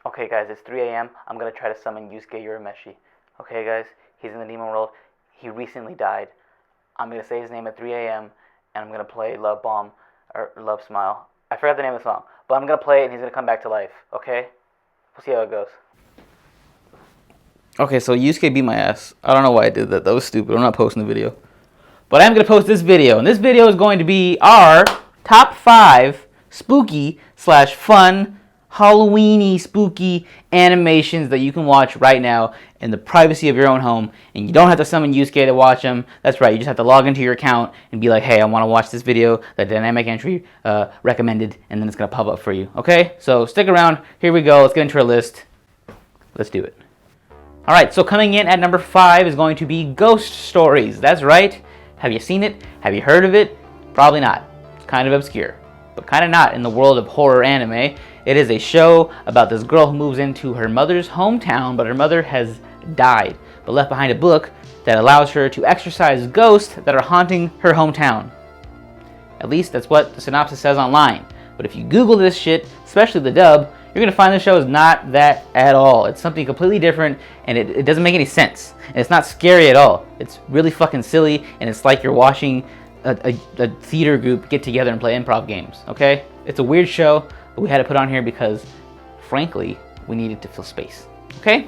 Okay guys, it's 3 a.m. I'm gonna try to summon Yusuke Urameshi. Okay guys, he's in the demon world. He recently died. I'm gonna say his name at 3 a.m. and I'm gonna play Love Bomb or Love Smile. I forgot the name of the song, but I'm gonna play it and he's gonna come back to life. Okay? We'll see how it goes. Okay, so Yusuke beat my ass. I don't know why I did that. That was stupid. I'm not posting the video. But I'm gonna post this video, and this video is going to be our top 5 spooky / fun Halloweeny spooky animations that you can watch right now in the privacy of your own home, and you don't have to summon Yusuke to watch them. That's right, you just have to log into your account and be like, hey, I want to watch this video that Dynamic Entry recommended, and then it's going to pop up for you, okay? So stick around, here we go, let's get into our list. Let's do it. Alright, so coming in at number 5 is going to be Ghost Stories. That's right. Have you seen it? Have you heard of it? Probably not. It's kind of obscure, but kind of not in the world of horror anime. It is a show about this girl who moves into her mother's hometown, but her mother has died, but left behind a book that allows her to exorcise ghosts that are haunting her hometown. At least that's what the synopsis says online. But if you Google this shit, especially the dub, you're going to find the show is not that at all. It's something completely different, and it doesn't make any sense. And it's not scary at all. It's really fucking silly, and it's like you're watching a theater group get together and play improv games, okay? It's a weird show, but we had to put on here because, frankly, we needed to fill space. Okay?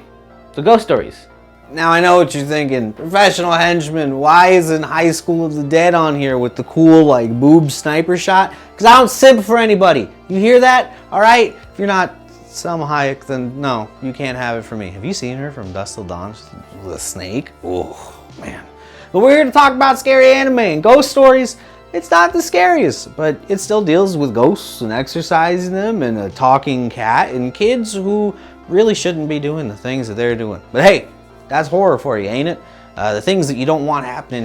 So Ghost Stories. Now I know what you're thinking. Professional henchman, why isn't High School of the Dead on here with the cool, like, boob sniper shot? Because I don't simp for anybody. You hear that? Alright? If you're not Selma Hayek, then no, you can't have it for me. Have you seen her from Dusk Till Dawn with a snake? Oh, man. But we're here to talk about scary anime and Ghost Stories. It's not the scariest, but it still deals with ghosts and exorcising them and a talking cat and kids who really shouldn't be doing the things that they're doing. But hey, that's horror for you, ain't it? The things that you don't want happening.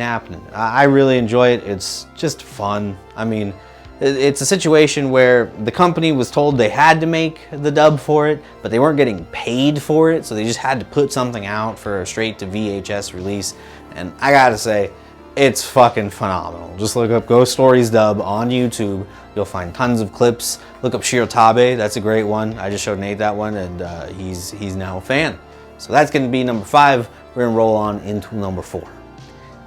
I really enjoy it. It's just fun. I mean, it's a situation where the company was told they had to make the dub for it, but they weren't getting paid for it, so they just had to put something out for a straight to VHS release. And I gotta say, it's fucking phenomenal. Just look up Ghost Stories dub on YouTube. You'll find tons of clips. Look up Shirotabe. That's a great one. I just showed Nate that one, and he's now a fan. So that's going to be number 5. We're going to roll on into number 4.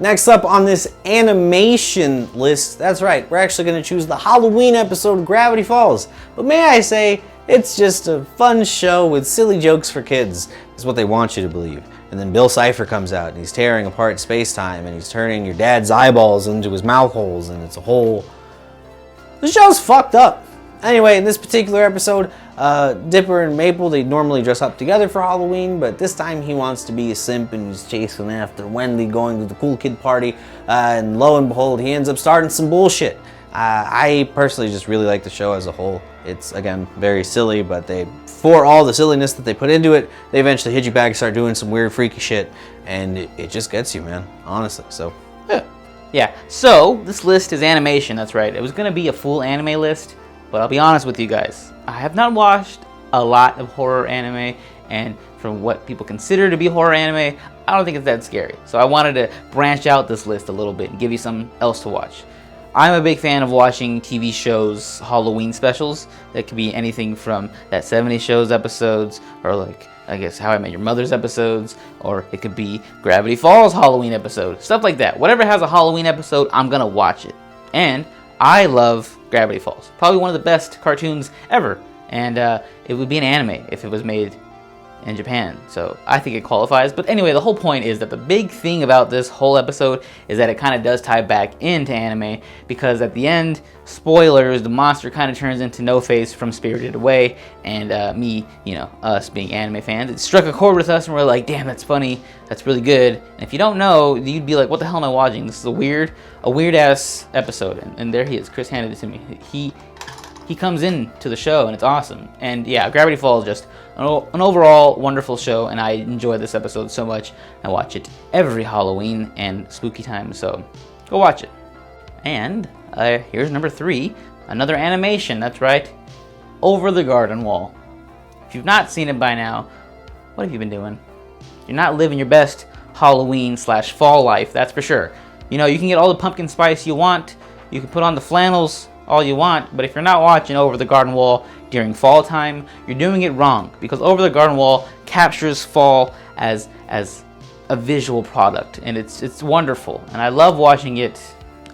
Next up on this animation list, that's right, we're actually going to choose the Halloween episode of Gravity Falls. But may I say, it's just a fun show with silly jokes for kids. Is what they want you to believe. And then Bill Cipher comes out and he's tearing apart space-time and he's turning your dad's eyeballs into his mouth holes, and it's a whole... The show's fucked up. Anyway, in this particular episode, Dipper and Maple, they normally dress up together for Halloween, but this time he wants to be a simp and he's chasing after Wendy going to the cool kid party, and lo and behold, he ends up starting some bullshit. I personally just really like the show as a whole. It's, again, very silly, but for all the silliness that they put into it, they eventually hit you back and start doing some weird, freaky shit, and it just gets you, man, honestly, so, yeah. Yeah, so this list is animation, that's right. It was going to be a full anime list, but I'll be honest with you guys. I have not watched a lot of horror anime, and from what people consider to be horror anime, I don't think it's that scary. So I wanted to branch out this list a little bit and give you something else to watch. I'm a big fan of watching TV shows, Halloween specials. That could be anything from that 70s shows episodes, or like, I guess, How I Met Your Mother's episodes, or it could be Gravity Falls Halloween episode, stuff like that. Whatever has a Halloween episode, I'm gonna watch it. And I love Gravity Falls. Probably one of the best cartoons ever. And it would be an anime if it was made in Japan. So I think it qualifies. But anyway, the whole point is that the big thing about this whole episode is that it kind of does tie back into anime, because at the end, spoilers, the monster kind of turns into No-Face from Spirited Away, and us being anime fans, it struck a chord with us and we're like, damn, that's funny, that's really good. And if you don't know, you'd be like, what the hell am I watching? This is a weird ass episode. And there he is. Chris handed it to me. He comes in to the show and it's awesome. And yeah, Gravity Falls is just an overall wonderful show, and I enjoy this episode so much. I watch it every Halloween and spooky time, so go watch it. And here's number 3, another animation, that's right, Over the Garden Wall. If you've not seen it by now, what have you been doing? You're not living your best Halloween / fall life, that's for sure. You know, you can get all the pumpkin spice you want, you can put on the flannels, all you want, but if you're not watching Over the Garden Wall during fall time, you're doing it wrong, because Over the Garden Wall captures fall as a visual product, and it's wonderful, and I love watching it,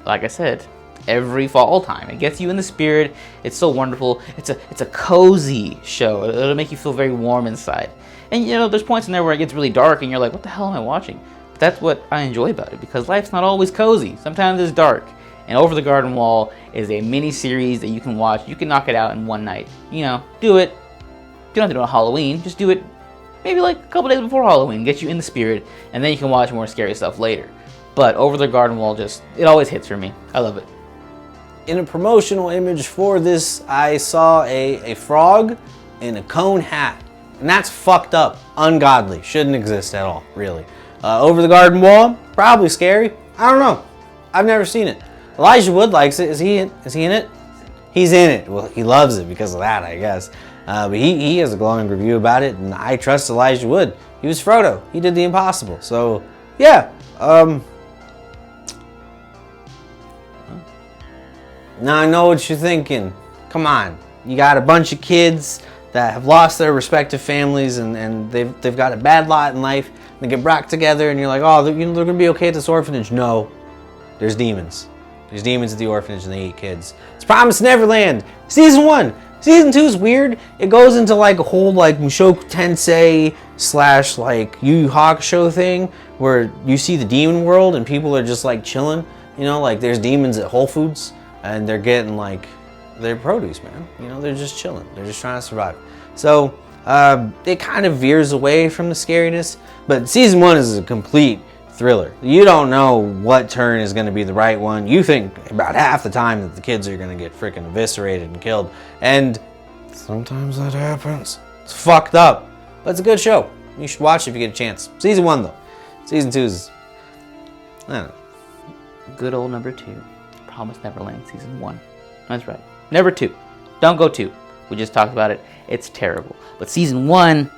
like I said, every fall time. It gets you in the spirit. It's so wonderful. It's a cozy show. It'll make you feel very warm inside. And you know, there's points in there where it gets really dark and you're like, what the hell am I watching? But that's what I enjoy about it, because life's not always cozy. Sometimes it's dark. And Over the Garden Wall is a mini series that you can watch. You can knock it out in one night. You know, do it. You don't have to do it on Halloween. Just do it maybe like a couple days before Halloween. Get you in the spirit, and then you can watch more scary stuff later. But Over the Garden Wall it always hits for me. I love it. In a promotional image for this, I saw a frog in a cone hat. And that's fucked up. Ungodly. Shouldn't exist at all, really. Over the Garden Wall, probably scary. I don't know. I've never seen it. Elijah Wood likes it. Is he in it? He's in it. Well, he loves it because of that, I guess. But he has a glowing review about it, and I trust Elijah Wood. He was Frodo. He did the impossible. So, yeah. Now I know what you're thinking. Come on. You got a bunch of kids that have lost their respective families, and they've got a bad lot in life. They get brought together, and you're like, oh, they're going to be okay at this orphanage. No. There's demons. There's demons at the orphanage, and they eat kids. It's Promised Neverland. Season 1. Season 2 is weird. It goes into like a whole like Mushoku Tensei / like Yu Yu Hakusho thing, where you see the demon world and people are just like chilling. You know, like there's demons at Whole Foods, and they're getting like their produce, man. You know, they're just chilling. They're just trying to survive. So it kind of veers away from the scariness, but season 1 is a complete thriller. You don't know what turn is going to be the right one. You think about half the time that the kids are going to get freaking eviscerated and killed, and sometimes that happens. It's fucked up, but it's a good show. You should watch it if you get a chance. Season 1 though. Season 2 is, I don't know. Good old number 2. Promised Neverland season 1. That's right. Never 2. Don't go 2. We just talked about it. It's terrible. But season 1's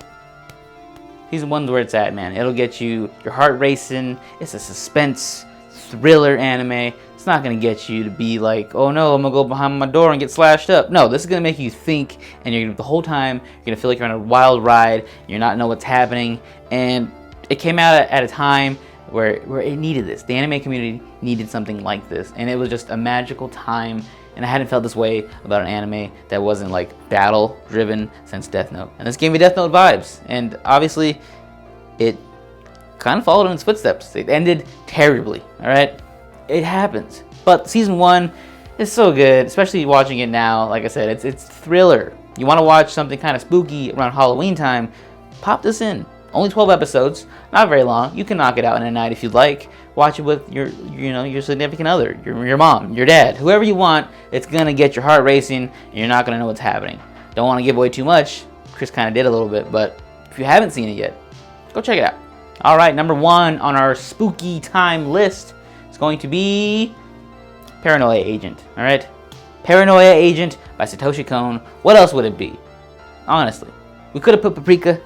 where it's at, man. It'll get you your heart racing. It's a suspense thriller anime. It's not gonna get you to be like, oh no, I'm gonna go behind my door and get slashed up. No, this is gonna make you think, and you're gonna, the whole time you're gonna feel like you're on a wild ride. You're not know what's happening, and it came out at a time where it needed this. The anime community needed something like this, and it was just a magical time. And I hadn't felt this way about an anime that wasn't like battle driven since Death Note. And this gave me Death Note vibes. And obviously, it kind of followed in its footsteps. It ended terribly, alright? It happens. But season 1 is so good, especially watching it now. Like I said, it's thriller. You want to watch something kind of spooky around Halloween time, pop this in. Only 12 episodes, not very long. You can knock it out in a night if you'd like. Watch it with your significant other, your mom, your dad, whoever you want. It's gonna get your heart racing, and you're not gonna know what's happening. Don't want to give away too much. Chris kind of did a little bit, but if you haven't seen it yet, go check it out. All right, number 1 on our spooky time list is going to be Paranoia Agent. All right, Paranoia Agent by Satoshi Kon. What else would it be? Honestly, we could have put Paprika.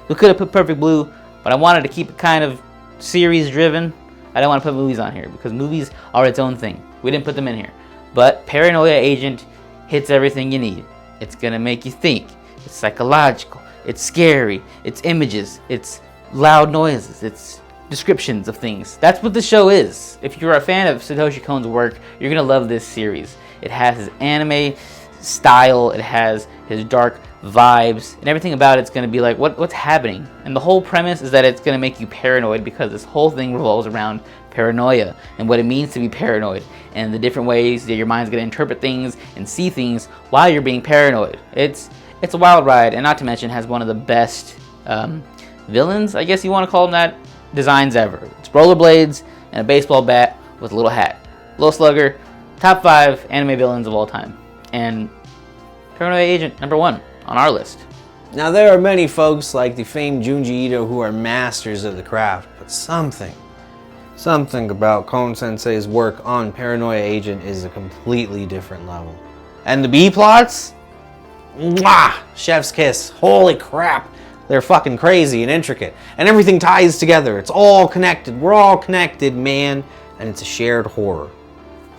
We could have put Perfect Blue, but I wanted to keep it kind of series driven. I don't want to put movies on here because movies are its own thing. We didn't put them in here. But Paranoia Agent hits everything you need. It's going to make you think. It's psychological. It's scary. It's images. It's loud noises. It's descriptions of things. That's what the show is. If you're a fan of Satoshi Kon's work, you're going to love this series. It has his anime style. It has his dark vibes, and everything about it's going to be like, what's happening? And the whole premise is that it's going to make you paranoid, because this whole thing revolves around paranoia and what it means to be paranoid, and the different ways that your mind's going to interpret things and see things while you're being paranoid. It's a wild ride, and not to mention has one of the best villains, I guess you want to call them that, designs ever. It's rollerblades and a baseball bat with a little hat. Little Slugger, top 5 anime villains of all time, and Paranoia Agent number 1 on our list. Now, there are many folks like the famed Junji Ito who are masters of the craft, but something about Kon Sensei's work on Paranoia Agent is a completely different level. And the B-plots? Mwah! Chef's kiss. Holy crap. They're fucking crazy and intricate. And everything ties together. It's all connected. We're all connected, man. And it's a shared horror.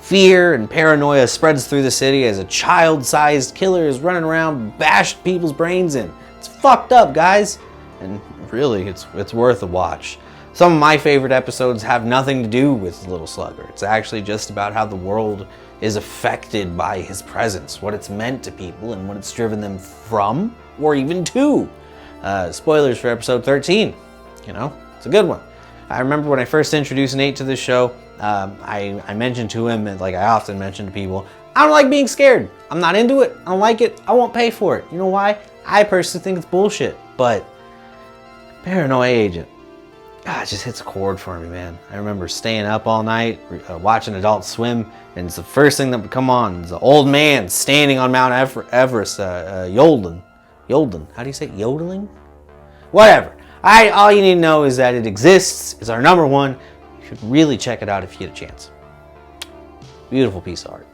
Fear and paranoia spreads through the city as a child-sized killer is running around bashing people's brains in. It's fucked up, guys. And really, it's worth a watch. Some of my favorite episodes have nothing to do with the Little Slugger. It's actually just about how the world is affected by his presence, what it's meant to people, and what it's driven them from, or even to. Spoilers for episode 13. You know, it's a good one. I remember when I first introduced Nate to this show, I mentioned to him, and like I often mention to people, I don't like being scared. I'm not into it. I don't like it. I won't pay for it. You know why? I personally think it's bullshit. But Paranoia Agent, it just hits a chord for me, man. I remember staying up all night, watching Adult Swim, and it's the first thing that would come on. It's an old man standing on Mount Everest, yodeling. How do you say it? Yodeling? Whatever. All you need to know is that it exists. It's our number one. You should really check it out if you get a chance. Beautiful piece of art.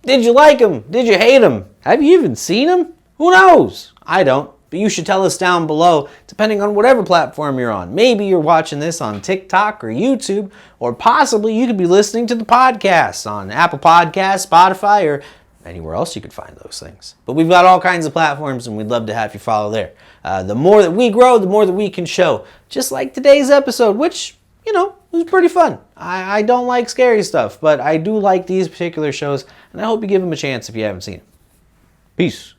Did you like him? Did you hate him? Have you even seen him? Who knows? I don't. But you should tell us down below, depending on whatever platform you're on. Maybe you're watching this on TikTok or YouTube, or possibly you could be listening to the podcast on Apple Podcasts, Spotify, or anywhere else you could find those things. But we've got all kinds of platforms, and we'd love to have you follow there. The more that we grow, the more that we can show. Just like today's episode, which, you know, was pretty fun. I don't like scary stuff, but I do like these particular shows, and I hope you give them a chance if you haven't seen them. Peace.